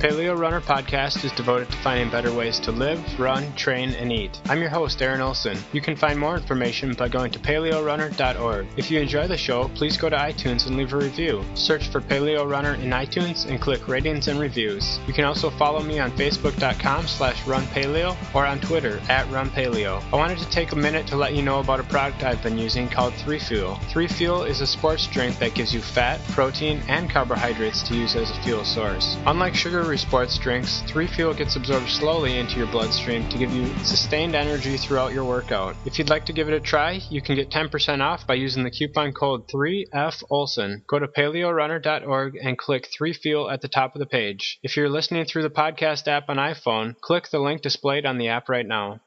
Paleo Runner podcast is devoted to finding better ways to live, run, train, and eat. I'm your host, Aaron Olson. You can find more information by going to paleorunner.org. If you enjoy the show, please go to iTunes and leave a review. Search for Paleo Runner in iTunes and click ratings and reviews. You can also follow me on facebook.com/runpaleo or on Twitter @runpaleo. I wanted to take a minute to let you know about a product I've been using called 3Fuel. 3Fuel is a sports drink that gives you fat, protein, and carbohydrates to use as a fuel source. Unlike sugary sports drinks, 3Fuel gets absorbed slowly into your bloodstream to give you sustained energy throughout your workout. If you'd like to give it a try, you can get 10% off by using the coupon code 3FOLSON. Go to paleorunner.org and click 3Fuel at the top of the page. If you're listening through the podcast app on iPhone, click the link displayed on the app right now.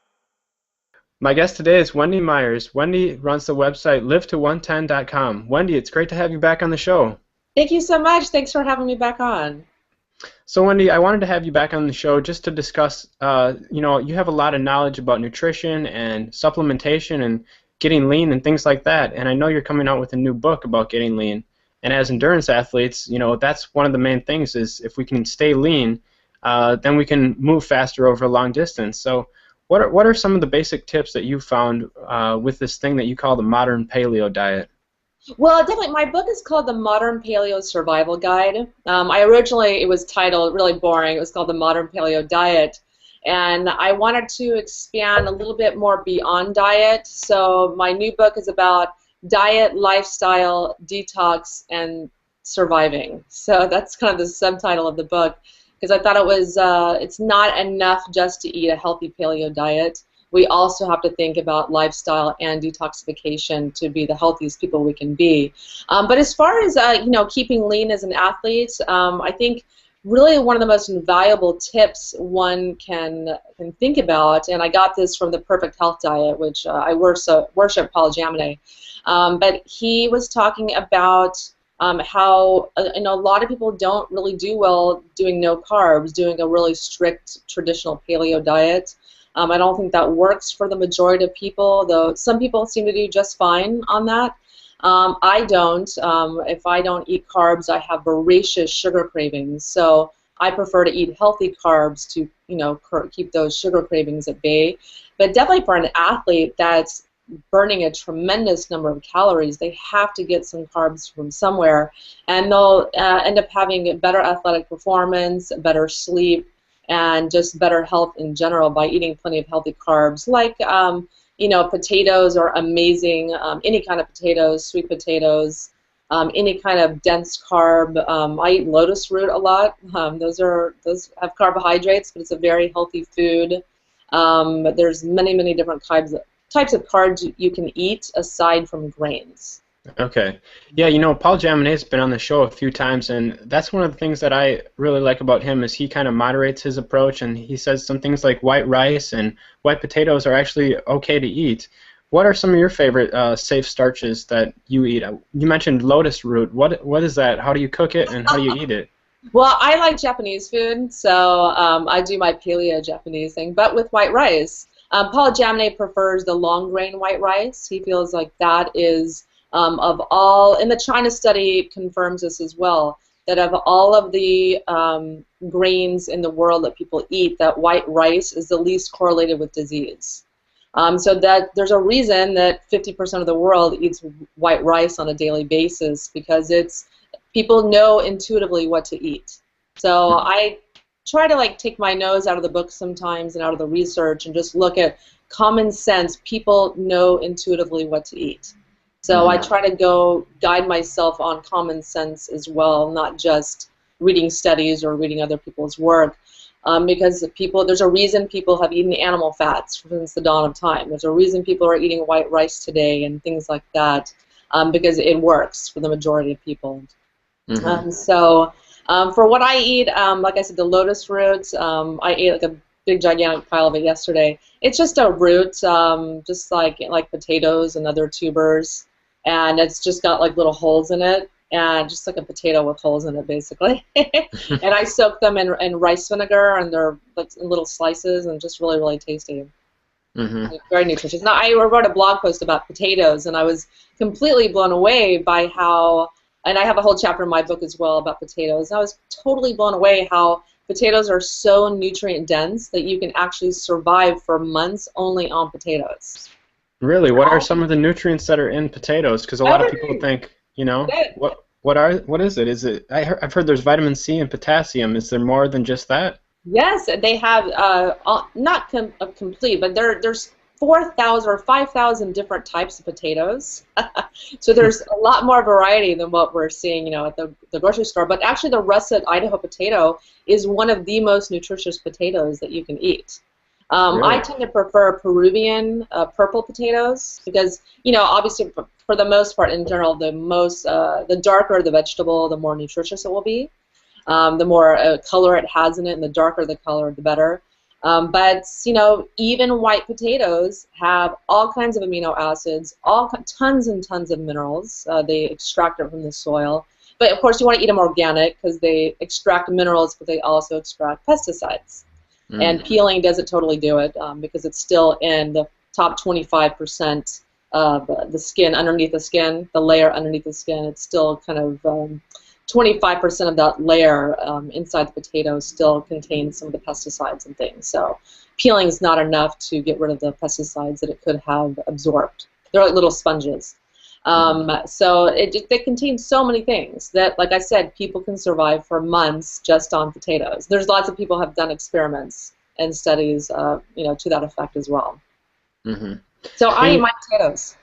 My guest today is Wendy Myers. Wendy runs the website live110.com. Wendy, it's great to have you back on the show. Thank you so much. Thanks for having me back on. So Wendy, I wanted to have you back on the show just to discuss, you have a lot of knowledge about nutrition and supplementation and getting lean and things like that, and I know you're coming out with a new book about getting lean. And as endurance athletes, that's one of the main things is if we can stay lean, then we can move faster over a long distance. So what are some of the basic tips that you found with this thing that you call the modern paleo diet? Well, definitely, my book is called The Modern Paleo Survival Guide. It was titled, really boring, it was called The Modern Paleo Diet. And I wanted to expand a little bit more beyond diet. So my new book is about diet, lifestyle, detox, and surviving. So that's kind of the subtitle of the book, because I thought it's not enough just to eat a healthy paleo diet. We also have to think about lifestyle and detoxification to be the healthiest people we can be. But as far as keeping lean as an athlete, I think really one of the most invaluable tips one can think about, and I got this from the Perfect Health Diet, which I worship Paul Jaminet. But he was talking about how a lot of people don't really do well doing no carbs, doing a really strict traditional paleo diet. I don't think that works for the majority of people, though some people seem to do just fine on that. I don't. If I don't eat carbs, I have voracious sugar cravings. So I prefer to eat healthy carbs to keep those sugar cravings at bay. But definitely for an athlete that's burning a tremendous number of calories, they have to get some carbs from somewhere, and they'll end up having better athletic performance, better sleep, and just better health in general by eating plenty of healthy carbs. Like, potatoes are amazing. Any kind of potatoes, sweet potatoes, any kind of dense carb. I eat lotus root a lot. Those have carbohydrates, but it's a very healthy food. But there's many different types of carbs you can eat aside from grains. Okay. Yeah, Paul Jaminet's been on the show a few times, and that's one of the things that I really like about him is he kind of moderates his approach, and he says some things like white rice and white potatoes are actually okay to eat. What are some of your favorite safe starches that you eat? You mentioned lotus root. What is that? How do you cook it, and how do you eat it? Well, I like Japanese food, so I do my paleo Japanese thing, but with white rice. Paul Jaminet prefers the long grain white rice. He feels like that is of all, and the China study confirms this as well, that of all of the grains in the world that people eat, that white rice is the least correlated with disease. So that there's a reason that 50% of the world eats white rice on a daily basis, because people know intuitively what to eat. So I try to take my nose out of the book sometimes and out of the research and just look at common sense. People know intuitively what to eat. So I try to guide myself on common sense as well, not just reading studies or reading other people's work, because there's a reason people have eaten animal fats since the dawn of time. There's a reason people are eating white rice today and things like that, because it works for the majority of people. For what I eat, like I said, the lotus roots, I ate a big gigantic pile of it yesterday. It's just a root, just like potatoes and other tubers, and it's just got little holes in it, and just like a potato with holes in it, basically. And I soak them in rice vinegar, and they're in little slices, and just really tasty. Very nutritious. Now, I wrote a blog post about potatoes, and I was completely blown away by how, and I have a whole chapter in my book as well about potatoes. I was totally blown away how potatoes are so nutrient dense that you can actually survive for months only on potatoes. Really? What are some of the nutrients that are in potatoes? Because a lot of people Everything. think, what is it? I've heard there's vitamin C and potassium. Is there more than just that? Yes, they have not complete, but there's 4,000 or 5,000 different types of potatoes. So there's a lot more variety than what we're seeing, at the grocery store. But actually, the russet Idaho potato is one of the most nutritious potatoes that you can eat. Really? I tend to prefer Peruvian purple potatoes because, obviously for the most part, in general, the darker the vegetable, the more nutritious it will be. The more color it has in it, and the darker the color, the better. But even white potatoes have all kinds of amino acids, tons and tons of minerals. They extract it from the soil. But of course, you want to eat them organic because they extract minerals, but they also extract pesticides. And peeling doesn't totally do it because it's still in the top 25% of the skin, underneath the skin, the layer underneath the skin. It's still kind of 25% of that layer inside the potato still contains some of the pesticides and things. So peeling is not enough to get rid of the pesticides that it could have absorbed. They're like little sponges. So they contain so many things that, like I said, people can survive for months just on potatoes. There's lots of people have done experiments and studies, to that effect as well. Mm-hmm. So I eat my potatoes.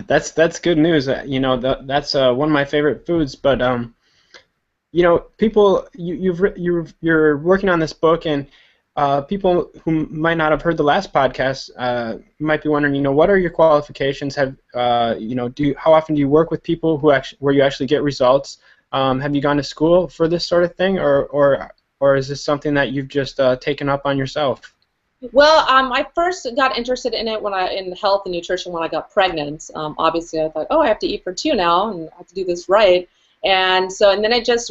That's good news. That's one of my favorite foods. But people, you're working on this book, and people who might not have heard the last podcast might be wondering, what are your qualifications? How often do you work with people where you actually get results? Have you gone to school for this sort of thing, or is this something that you've just taken up on yourself? Well, I first got interested in it in health and nutrition when I got pregnant. Obviously, I thought, I have to eat for two now, and I have to do this right. And then it just,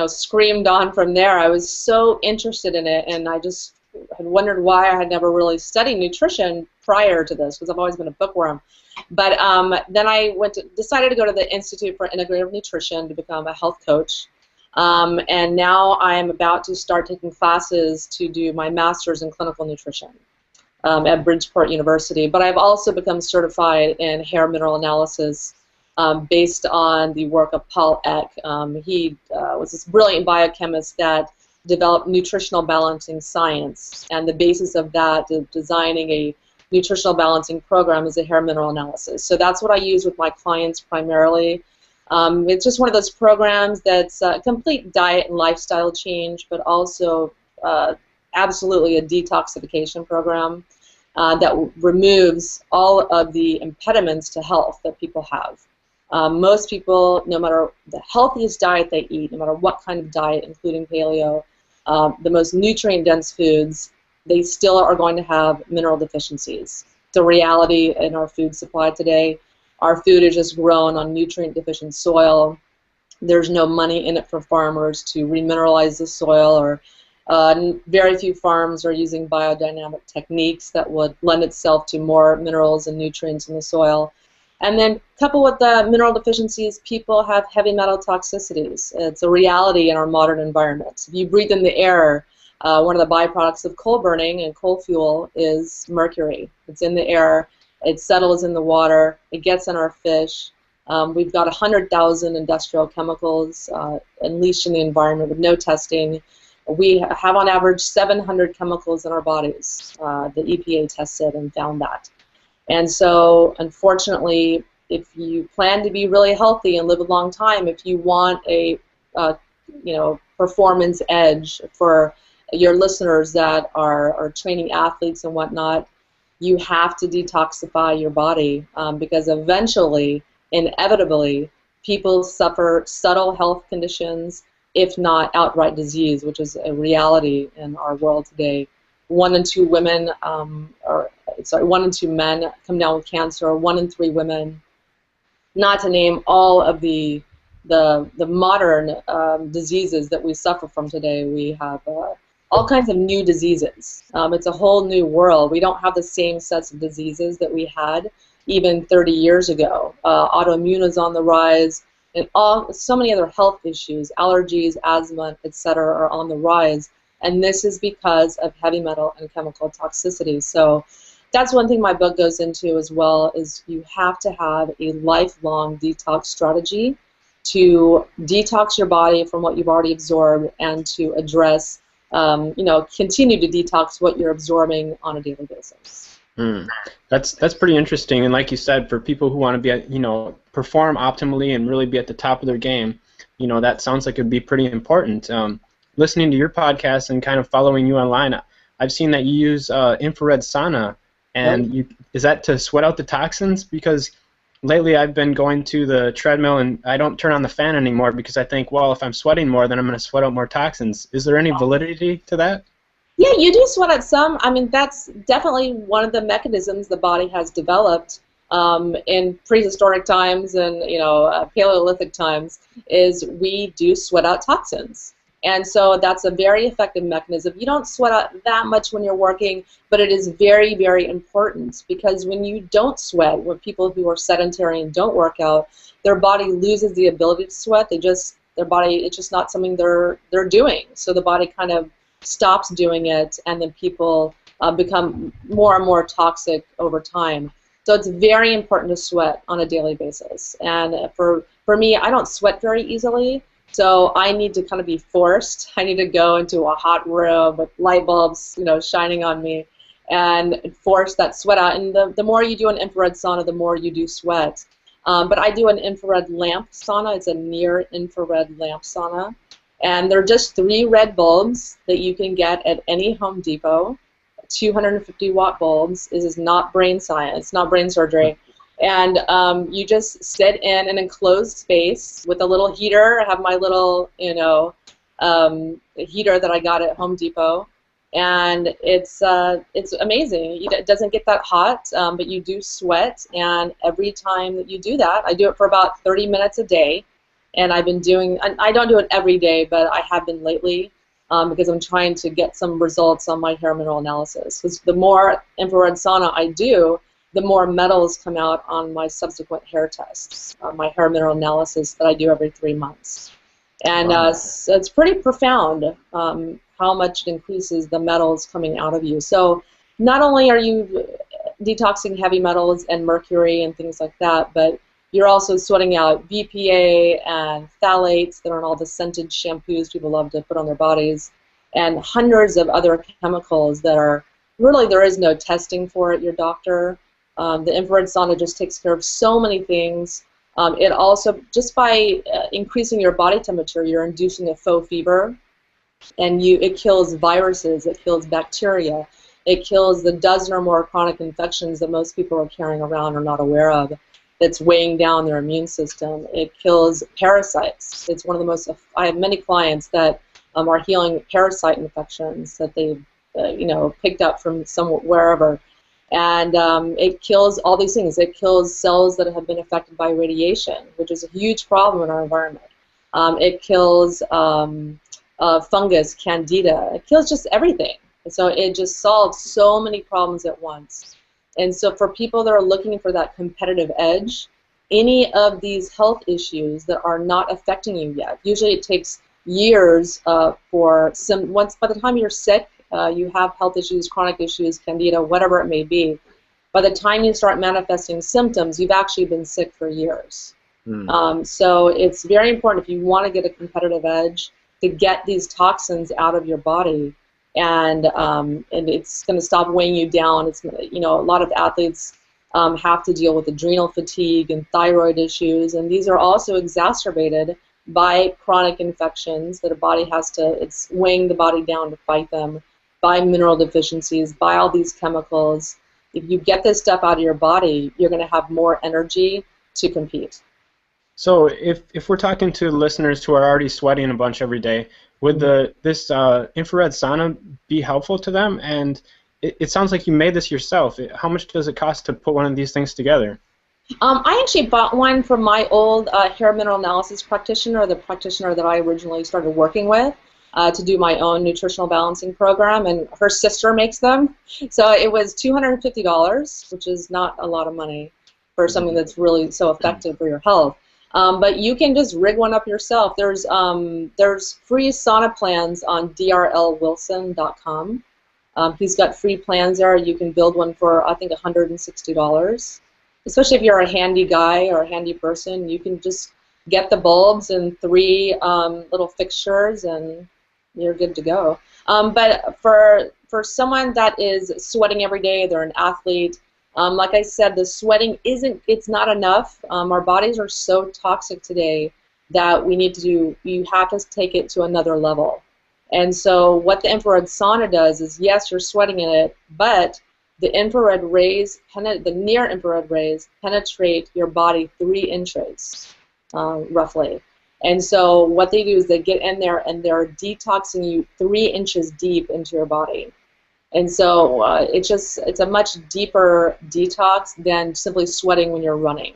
screamed on from there. I was so interested in it, and I just had wondered why I had never really studied nutrition prior to this, because I've always been a bookworm. But then I decided to go to the Institute for Integrative Nutrition to become a health coach. And now I'm about to start taking classes to do my master's in clinical nutrition at Bridgeport University. But I've also become certified in hair mineral analysis based on the work of Paul Eck. He was this brilliant biochemist that developed nutritional balancing science, and the basis of that, designing a nutritional balancing program, is a hair mineral analysis. So that's what I use with my clients primarily. It's just one of those programs that's a complete diet and lifestyle change, but also absolutely a detoxification program that removes all of the impediments to health that people have. Most people, no matter the healthiest diet they eat, no matter what kind of diet, including paleo, the most nutrient-dense foods, they still are going to have mineral deficiencies. It's a reality in our food supply today. Our food is just grown on nutrient-deficient soil. There's no money in it for farmers to remineralize the soil, or very few farms are using biodynamic techniques that would lend itself to more minerals and nutrients in the soil. And then coupled with the mineral deficiencies, people have heavy metal toxicities. It's a reality in our modern environment. If you breathe in the air, one of the byproducts of coal burning and coal fuel is mercury. It's in the air. It settles in the water. It gets in our fish. We've got 100,000 industrial chemicals unleashed in the environment with no testing. We have on average 700 chemicals in our bodies. The EPA tested and found that. And so, unfortunately, if you plan to be really healthy and live a long time, if you want a performance edge for your listeners that are training athletes and whatnot, you have to detoxify your body because eventually, inevitably, people suffer subtle health conditions, if not outright disease, which is a reality in our world today. 1 in 2 women, 1 in 2 men come down with cancer. 1 in 3 women. Not to name all of the modern diseases that we suffer from today. We have all kinds of new diseases. It's a whole new world. We don't have the same sets of diseases that we had even 30 years ago. Autoimmune is on the rise. and so many other health issues, allergies, asthma, etc., are on the rise. And this is because of heavy metal and chemical toxicity. So that's one thing my book goes into as well, is you have to have a lifelong detox strategy to detox your body from what you've already absorbed and to address, continue to detox what you're absorbing on a daily basis. That's pretty interesting. And like you said, for people who want to be at, perform optimally and really be at the top of their game, that sounds like it'd be pretty important. Listening to your podcast and kind of following you online, I've seen that you use infrared sauna, and is that to sweat out the toxins? Because lately I've been going to the treadmill and I don't turn on the fan anymore because I think, well, if I'm sweating more, then I'm going to sweat out more toxins. Is there any validity to that? Yeah, you do sweat out some. I mean, that's definitely one of the mechanisms the body has developed in prehistoric times and Paleolithic times, is we do sweat out toxins. And so that's a very effective mechanism. You don't sweat out that much when you're working, but it is very, very important, because when you don't sweat, when people who are sedentary and don't work out, their body loses the ability to sweat. Their body, it's just not something they're doing. So the body kind of stops doing it, and then people become more and more toxic over time. So it's very important to sweat on a daily basis. And for me, I don't sweat very easily. So I need to kind of be forced. I need to go into a hot room with light bulbs, shining on me, and force that sweat out. And the more you do an infrared sauna, the more you do sweat. But I do an infrared lamp sauna. It's a near-infrared lamp sauna. And they're just 3 red bulbs that you can get at any Home Depot, 250-watt bulbs. This is not brain science, not brain surgery. And you just sit in an enclosed space with a little heater. I have my little, heater that I got at Home Depot, and it's amazing. It doesn't get that hot, but you do sweat. And every time that you do that, I do it for about 30 minutes a day. And I've been doing. I don't do it every day, but I have been lately because I'm trying to get some results on my hair mineral analysis. Because the more infrared sauna I do, the more metals come out on my subsequent hair tests, my hair mineral analysis that I do every 3 months. And so it's pretty profound how much it increases the metals coming out of you. So not only are you detoxing heavy metals and mercury and things like that, but you're also sweating out BPA and phthalates that are in all the scented shampoos people love to put on their bodies, and hundreds of other chemicals that are really, there is no testing for at your doctor. The infrared sauna just takes care of so many things. It also, just by increasing your body temperature, you're inducing a faux fever, and it kills viruses, it kills bacteria, it kills the dozen or more chronic infections that most people are carrying around or not aware of, that's weighing down their immune system. It kills parasites. It's one of the most, I have many clients that are healing parasite infections that they've picked up from wherever. And it kills all these things. It kills cells that have been affected by radiation, which is a huge problem in our environment. It kills fungus, candida. It kills just everything. So it just solves so many problems at once. And so for people that are looking for that competitive edge, any of these health issues that are not affecting you yet, usually it takes years by the time you're sick, you have health issues, chronic issues, candida, whatever it may be. By the time you start manifesting symptoms, you've actually been sick for years. So it's very important, if you want to get a competitive edge, to get these toxins out of your body, and it's going to stop weighing you down. It's a lot of athletes have to deal with adrenal fatigue and thyroid issues, and these are also exacerbated by chronic infections that a body it's weighing the body down to fight them, by mineral deficiencies, by all these chemicals. If you get this stuff out of your body, you're going to have more energy to compete. So if we're talking to listeners who are already sweating a bunch every day, would this infrared sauna be helpful to them? And it sounds like you made this yourself. How much does it cost to put one of these things together? I actually bought one from my old hair mineral analysis practitioner, the practitioner that I originally started working with, to do my own nutritional balancing program, and her sister makes them. So it was $250, which is not a lot of money for something that's really so effective for your health. But you can just rig one up yourself. There's free sauna plans on drlwilson.com. He's got free plans there. You can build one for, I think, $160. Especially if you're a handy guy or a handy person, you can just get the bulbs and 3 little fixtures, and you're good to go. But for someone that is sweating every day, they're an athlete, like I said, the sweating it's not enough. Our bodies are so toxic today that you have to take it to another level. And so what the infrared sauna does is, yes, you're sweating in it, but the infrared rays, the near infrared rays, penetrate your body 3 inches, roughly. And so what they do is they get in there and they're detoxing you 3 inches deep into your body. And so it's a much deeper detox than simply sweating when you're running.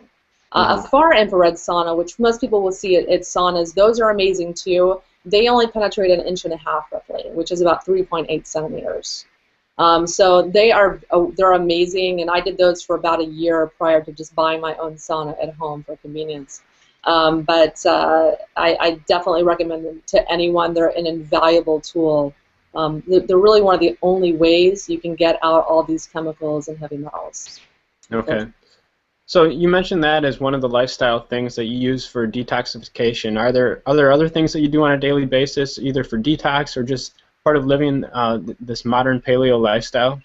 A far infrared sauna, which most people will see at saunas, those are amazing too. They only penetrate 1.5 inches roughly, which is about 3.8 centimeters. So they're amazing, and I did those for about a year prior to just buying my own sauna at home for convenience. But I definitely recommend them to anyone. They're an invaluable tool. They're really one of the only ways you can get out all these chemicals and heavy metals. Okay. So you mentioned that as one of the lifestyle things that you use for detoxification. Are there other things that you do on a daily basis, either for detox or just part of living this modern paleo lifestyle?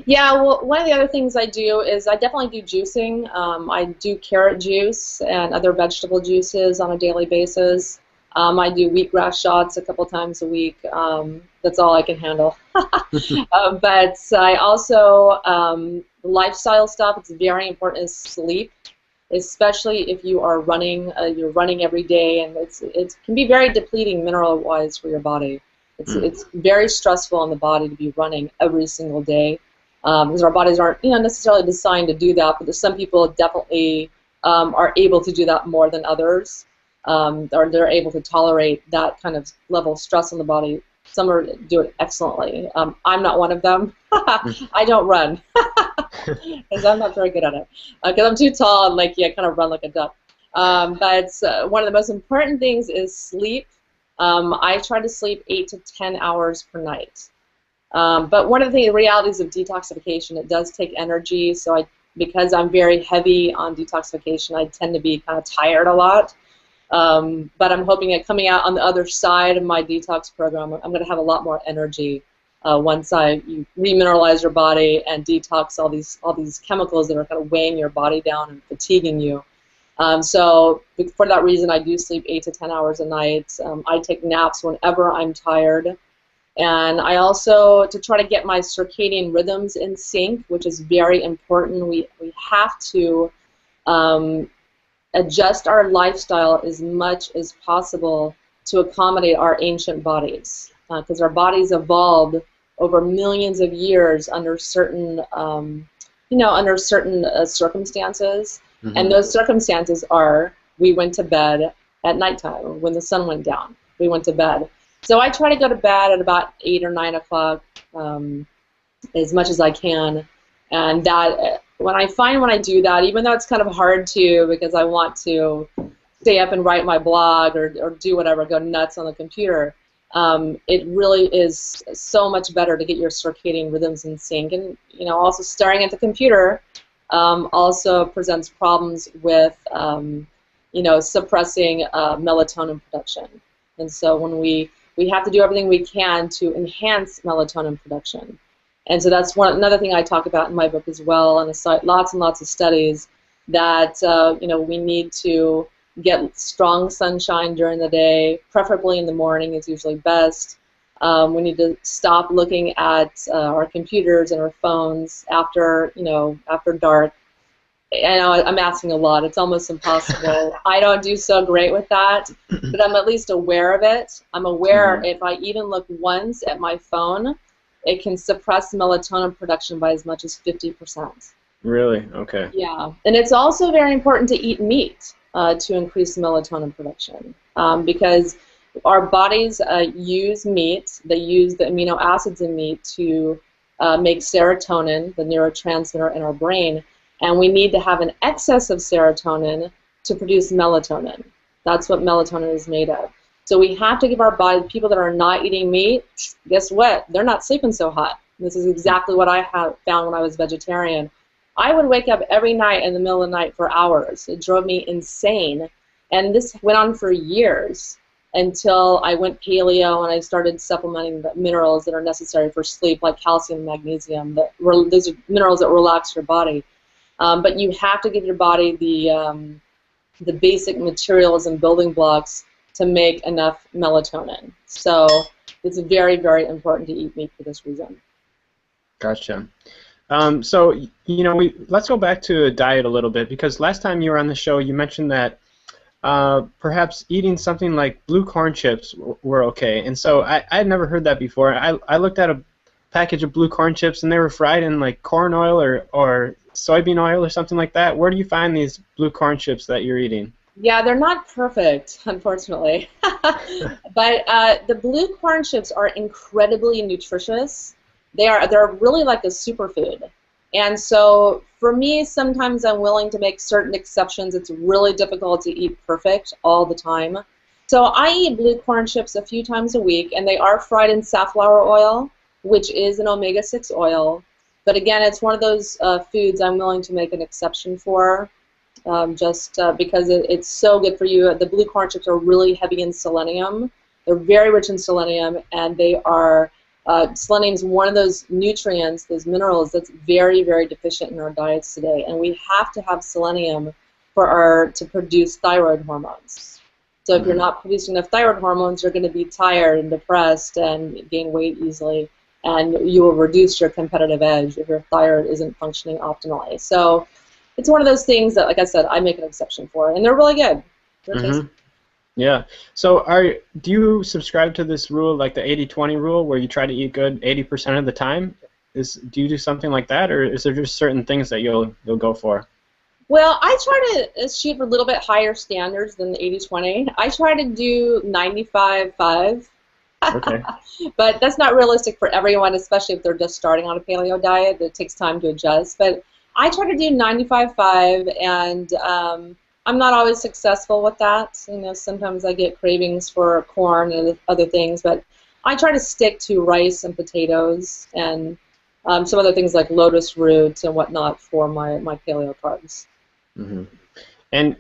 Yeah, well, one of the other things I do is I definitely do juicing. I do carrot juice and other vegetable juices on a daily basis. I do wheatgrass shots a couple times a week. That's all I can handle. But I also, lifestyle stuff, it's very important, is sleep, especially if you are running. You're running every day, and it can be very depleting mineral-wise for your body. It's very stressful on the body to be running every single day. Because our bodies aren't necessarily designed to do that, but some people definitely are able to do that more than others, or they're able to tolerate that kind of level of stress on the body. Some do it excellently. I'm not one of them. I don't run because I'm not very good at it. Because I'm too tall and I kind of run like a duck. But one of the most important things is sleep. I try to sleep 8 to 10 hours per night. But one of the realities of detoxification, it does take energy. So because I'm very heavy on detoxification, I tend to be kind of tired a lot. But I'm hoping that coming out on the other side of my detox program, I'm going to have a lot more energy once you remineralize your body and detox all these chemicals that are kind of weighing your body down and fatiguing you. So for that reason, I do sleep 8 to 10 hours a night. I take naps whenever I'm tired. And I also, to try to get my circadian rhythms in sync, which is very important, we have to adjust our lifestyle as much as possible to accommodate our ancient bodies, because our bodies evolved over millions of years under certain, circumstances, and those circumstances are we went to bed at nighttime when the sun went down. We went to bed. So I try to go to bed at about 8 or 9 o'clock as much as I can, and that when I do that, even though it's kind of hard to, because I want to stay up and write my blog or do whatever, go nuts on the computer, it really is so much better to get your circadian rhythms in sync. And also staring at the computer also presents problems with suppressing melatonin production. And so when we have to do everything we can to enhance melatonin production. And so that's another thing I talk about in my book as well, on the site, lots and lots of studies that we need to get strong sunshine during the day, preferably in the morning is usually best. We need to stop looking at our computers and our phones after dark. I know I'm asking a lot. It's almost impossible. I don't do so great with that, but I'm at least aware of it. I'm aware if I even look once at my phone, it can suppress melatonin production by as much as 50%. Really? Okay. Yeah. And it's also very important to eat meat to increase melatonin production, because our bodies use meat. They use the amino acids in meat to make serotonin, the neurotransmitter in our brain. And we need to have an excess of serotonin to produce melatonin. That's what melatonin is made of. So we have to give our body, people that are not eating meat, guess what? They're not sleeping so hot. This is exactly what I found when I was vegetarian. I would wake up every night in the middle of the night for hours. It drove me insane. And this went on for years until I went paleo and I started supplementing the minerals that are necessary for sleep, like calcium and magnesium. Those are minerals that relax your body. But you have to give your body the basic materials and building blocks to make enough melatonin. So it's very, very important to eat meat for this reason. Gotcha. So, let's go back to diet a little bit, because last time you were on the show, you mentioned that perhaps eating something like blue corn chips were okay. And so I had never heard that before. I looked at a package of blue corn chips, and they were fried in like corn oil or soybean oil or something like that. Where do you find these blue corn chips that you're eating? Yeah, they're not perfect, unfortunately. But the blue corn chips are incredibly nutritious. They're really like a superfood. And so for me, sometimes I'm willing to make certain exceptions. It's really difficult to eat perfect all the time. So I eat blue corn chips a few times a week, and they are fried in safflower oil, which is an omega-6 oil. But again, it's one of those foods I'm willing to make an exception for, just because it's so good for you. The blue corn chips are really heavy in selenium. They're very rich in selenium, and they are selenium is one of those nutrients, those minerals that's very, very deficient in our diets today, and we have to have selenium to produce thyroid hormones. So if you're not producing enough thyroid hormones, you're going to be tired and depressed and gain weight easily, and you will reduce your competitive edge if your thyroid isn't functioning optimally. So it's one of those things that, like I said, I make an exception for, and they're really good. They're tasty. Yeah. So do you subscribe to this rule, like the 80-20 rule, where you try to eat good 80% of the time? Do you do something like that, or is there just certain things that you'll go for? Well, I try to shoot for a little bit higher standards than the 80-20. I try to do 95-5. Okay. But that's not realistic for everyone, especially if they're just starting on a paleo diet. It takes time to adjust. But I try to do 95-5, and I'm not always successful with that. Sometimes I get cravings for corn and other things, but I try to stick to rice and potatoes and some other things like lotus roots and whatnot for my paleo carbs. And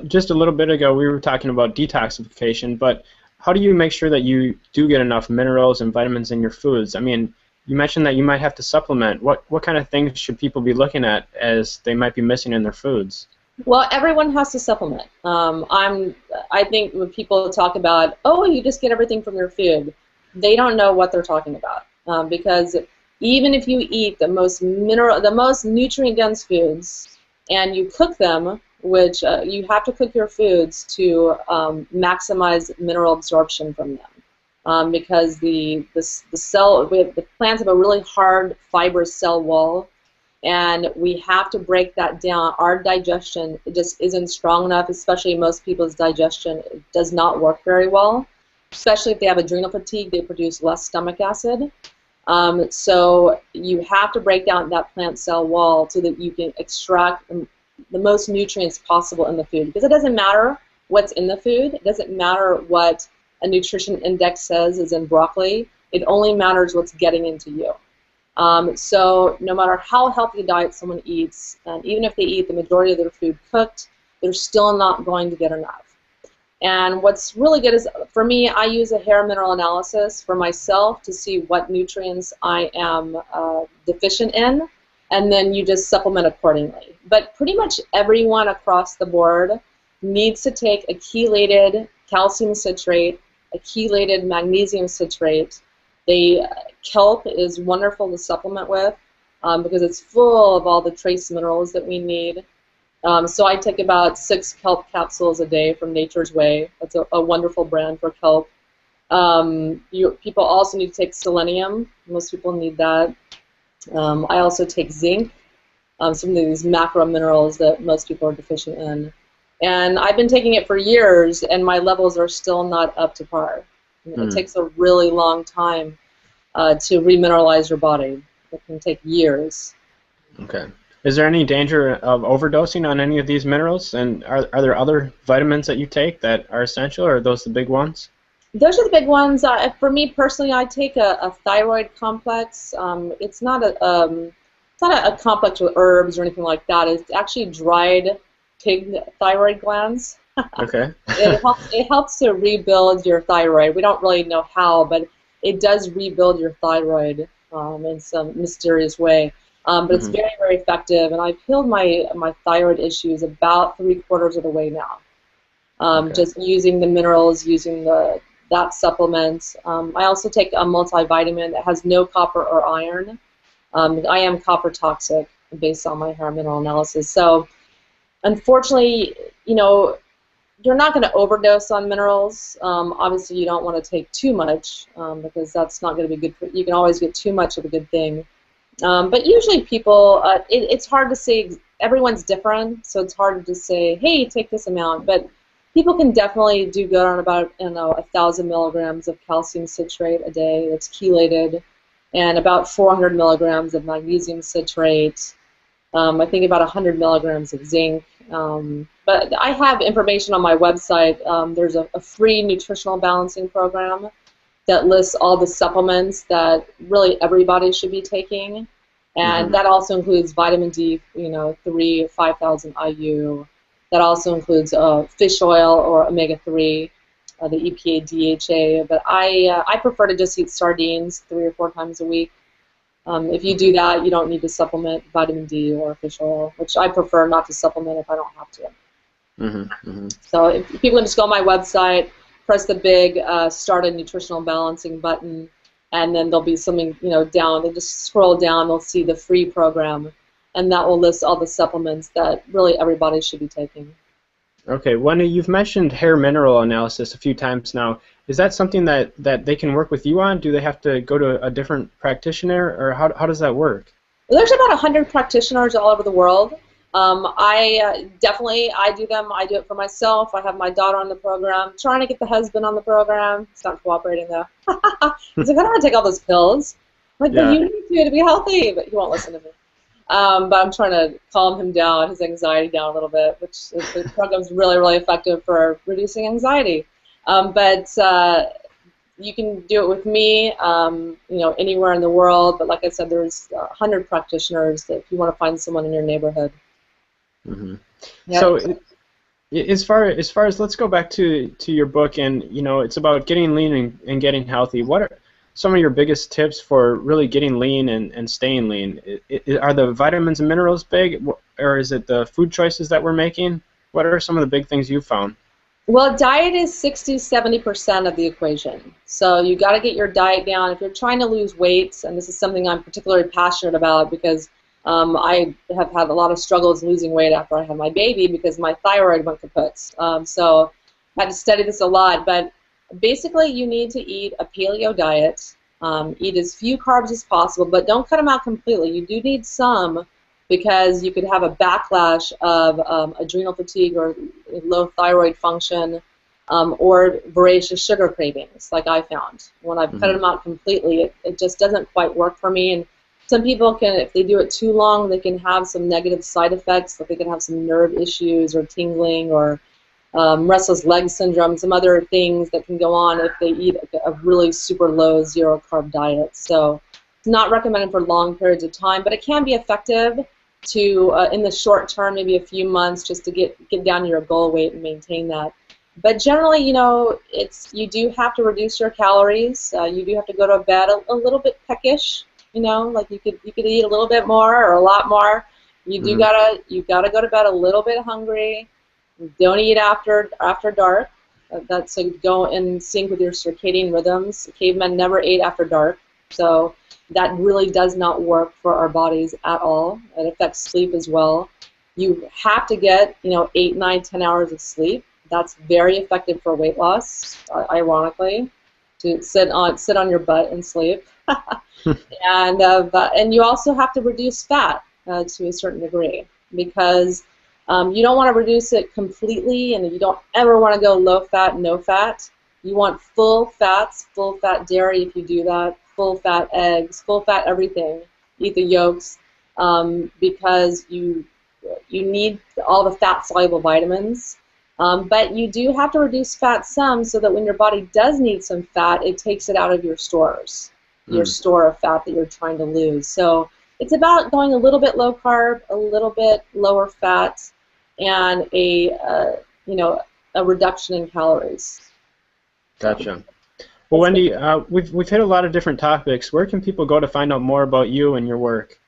just a little bit ago, we were talking about detoxification, but how do you make sure that you do get enough minerals and vitamins in your foods? I mean, you mentioned that you might have to supplement. What kind of things should people be looking at as they might be missing in their foods? Well, everyone has to supplement. I think when people talk about, oh, you just get everything from your food, they don't know what they're talking about. Because even if you eat the most nutrient-dense foods, and you cook them, which you have to cook your foods to maximize mineral absorption from them, because the plants have a really hard fibrous cell wall. And we have to break that down. Our digestion just isn't strong enough, especially most people's digestion does not work very well. Especially if they have adrenal fatigue, they produce less stomach acid. So you have to break down that plant cell wall so that you can extract the most nutrients possible in the food. Because it doesn't matter what's in the food. It doesn't matter what a nutrition index says is in broccoli. It only matters what's getting into you. So no matter how healthy a diet someone eats, and even if they eat the majority of their food cooked, they're still not going to get enough. And what's really good is, for me, I use a hair mineral analysis for myself to see what nutrients I am deficient in, and then you just supplement accordingly. But pretty much everyone across the board needs to take a chelated calcium citrate, a chelated magnesium citrate. Kelp is wonderful to supplement with because it's full of all the trace minerals that we need. So I take about 6 kelp capsules a day from Nature's Way. That's a wonderful brand for kelp. People also need to take selenium. Most people need that. I also take zinc, some of these macro minerals that most people are deficient in. And I've been taking it for years, and my levels are still not up to par. It takes a really long time to remineralize your body. It can take years. Okay. Is there any danger of overdosing on any of these minerals? And are there other vitamins that you take that are essential, or are those the big ones? Those are the big ones. For me personally, I take a thyroid complex. It's not a complex with herbs or anything like that. It's actually dried pig thyroid glands. Okay. It helps to rebuild your thyroid. We don't really know how, but it does rebuild your thyroid in some mysterious way. But it's very, very effective, and I've healed my thyroid issues about 3/4 of the way now. Just using the minerals, using that supplement. I also take a multivitamin that has no copper or iron. I am copper toxic based on my hair mineral analysis. So unfortunately, you're not going to overdose on minerals. Obviously, you don't want to take too much because that's not going to be good for you. You can always get too much of a good thing. But usually people, it's hard to say. Everyone's different, so it's hard to say, hey, take this amount. But people can definitely do good on about 1,000 milligrams of calcium citrate a day that's chelated, and about 400 milligrams of magnesium citrate. I think about 100 milligrams of zinc. But I have information on my website. There's a free nutritional balancing program that lists all the supplements that really everybody should be taking, and that also includes vitamin D, 5,000 IU. That also includes fish oil or omega-3, the EPA, DHA. But I prefer to just eat sardines 3 or 4 times a week. If you do that, you don't need to supplement vitamin D or fish oil, which I prefer not to supplement if I don't have to. So if people can just go on my website, press the big Start a Nutritional Balancing button, and then there'll be something down. They'll just scroll down, they'll see the free program, and that will list all the supplements that really everybody should be taking. Okay, Wendy, you've mentioned hair mineral analysis a few times now. Is that something that they can work with you on? Do they have to go to a different practitioner, or how does that work? Well, there's about 100 practitioners all over the world. I do them. I do it for myself. I have my daughter on the program. Trying to get the husband on the program. He's not cooperating though. He's like, I don't want to take all those pills. I'm like, but you need to be healthy, but he won't listen to me. But I'm trying to calm him down, his anxiety down a little bit, which the program's really, really effective for reducing anxiety. But you can do it with me, anywhere in the world. But like I said, there's 100 practitioners that if you want to find someone in your neighborhood. Yeah. So, as far as let's go back to your book, and it's about getting lean and getting healthy. What are some of your biggest tips for really getting lean and staying lean? Are the vitamins and minerals big, or is it the food choices that we're making? What are some of the big things you've found? Well, diet is 60–70% of the equation. So you got to get your diet down. If you're trying to lose weight, and this is something I'm particularly passionate about because I have had a lot of struggles losing weight after I had my baby because my thyroid went kaput. So I had to study this a lot. But basically, you need to eat a paleo diet. Eat as few carbs as possible, but don't cut them out completely. You do need some because you could have a backlash of adrenal fatigue or low thyroid function or voracious sugar cravings, like I found. When I've cut them out completely, it just doesn't quite work for me. And some people can, if they do it too long, they can have some negative side effects, like they can have some nerve issues or tingling or restless leg syndrome, some other things that can go on if they eat a really super low zero-carb diet. So it's not recommended for long periods of time, but it can be effective to, in the short term, maybe a few months, just to get down to your goal weight and maintain that. But generally, you do have to reduce your calories. You do have to go to bed a little bit peckish. Like you could eat a little bit more or a lot more. You gotta go to bed a little bit hungry. Don't eat after dark. That's to go in sync with your circadian rhythms. Cavemen never ate after dark, so that really does not work for our bodies at all. It affects sleep as well. You have to get 8, 9, 10 hours of sleep. That's very effective for weight loss. Ironically, to sit on your butt and sleep. And you also have to reduce fat to a certain degree because you don't want to reduce it completely, and you don't ever want to go low fat, no fat. You want full fats, full fat dairy if you do that, full fat eggs, full fat everything. Eat the yolks. because you need all the fat-soluble vitamins. But you do have to reduce fat some so that when your body does need some fat, it takes it out of your stores, your store of fat that you're trying to lose. So it's about going a little bit low carb, a little bit lower fat, and a reduction in calories. Gotcha. Well, Wendy, we've hit a lot of different topics. Where can people go to find out more about you and your work?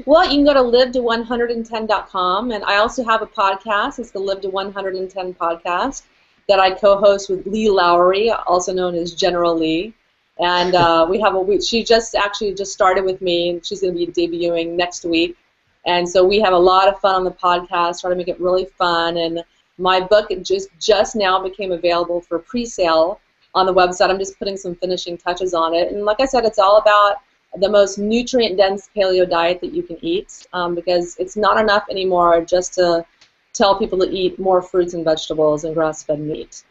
Well, you can go to liveto110.com, and I also have a podcast. It's the Live to 110 podcast that I co-host with Lee Lowry, also known as General Lee. And she just started with me, and she's going to be debuting next week. And so we have a lot of fun on the podcast, trying to make it really fun. And my book just now became available for pre-sale on the website. I'm just putting some finishing touches on it. And like I said, it's all about the most nutrient-dense paleo diet that you can eat, because it's not enough anymore just to tell people to eat more fruits and vegetables and grass-fed meat.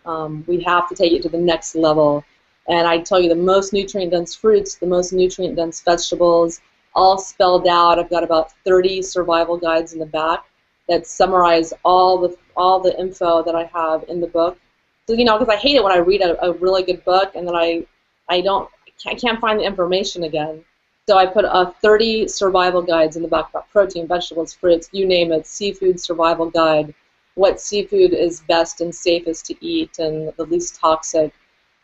We have to take it to the next level. And I tell you, the most nutrient-dense fruits, the most nutrient-dense vegetables, all spelled out. I've got about 30 survival guides in the back that summarize all the info that I have in the book. So, because I hate it when I read a really good book and then I can't find the information again. So I put 30 survival guides in the back about protein, vegetables, fruits, you name it, seafood survival guide, what seafood is best and safest to eat and the least toxic.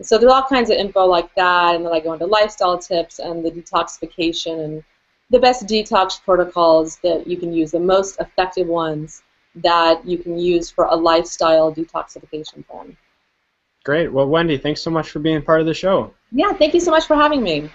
So there's all kinds of info like that, and then I go into lifestyle tips and the detoxification and the best detox protocols that you can use, the most effective ones that you can use for a lifestyle detoxification plan. Great. Well, Wendy, thanks so much for being part of the show. Yeah, thank you so much for having me.